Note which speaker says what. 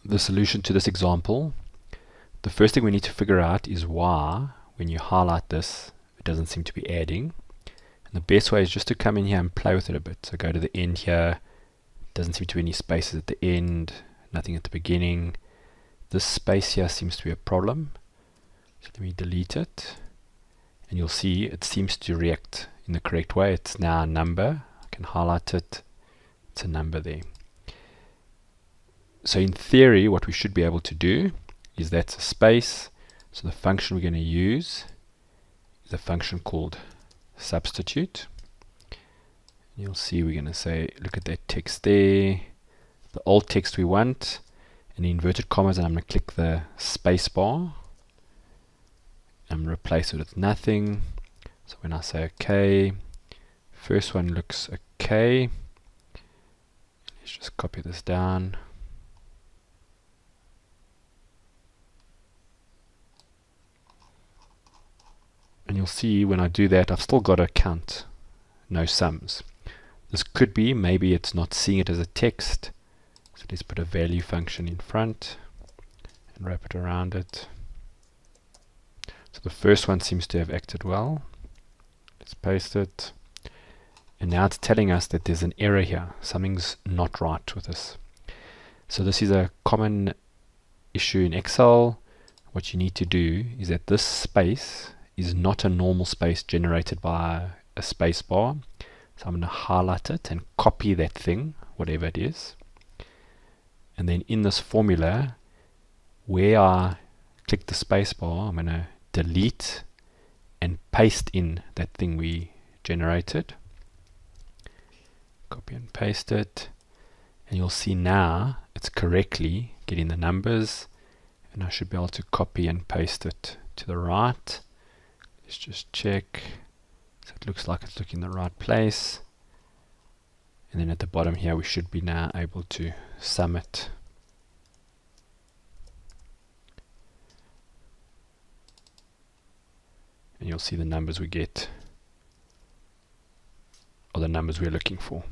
Speaker 1: the solution to this example, the first thing we need to figure out is why, when you highlight this, it doesn't seem to be adding. And the best way is just to come in here and play with it a bit. So go to the end here. Doesn't seem to be any spaces at the end, nothing at the beginning. This space here seems to be a problem. So let me delete it. And you'll see it seems to react in the correct way. It's now a number. I can highlight it. It's a number there. So in theory, what we should be able to do is that's a space. So the function we're going to use is a function called substitute. And you'll see we're going to say, look at that text there, the alt text we want, and the inverted commas, and I'm going to click the space bar. I'm going to replace it with nothing. So when I say OK, first one looks okay. Let's just copy this down. And you'll see when I do that, I've still got a count, no sums. This could be, maybe it's not seeing it as a text. So let's put a value function in front and wrap it around it. So the first one seems to have acted well. Let's paste it. And now it's telling us that there's an error here. Something's not right with this. So this is a common issue in Excel. What you need to do is that this space is not a normal space generated by a space bar. So I'm going to highlight it and copy that thing, whatever it is. And then in this formula, where I click the space bar, I'm going to delete and paste in that thing we generated. Copy and paste it. And you'll see now it's correctly getting the numbers. And I should be able to copy and paste it to the right. Let's just check. So it looks like it's looking in the right place. And then at the bottom here we should be now able to sum it. And you'll see the numbers we get are the numbers we're looking for.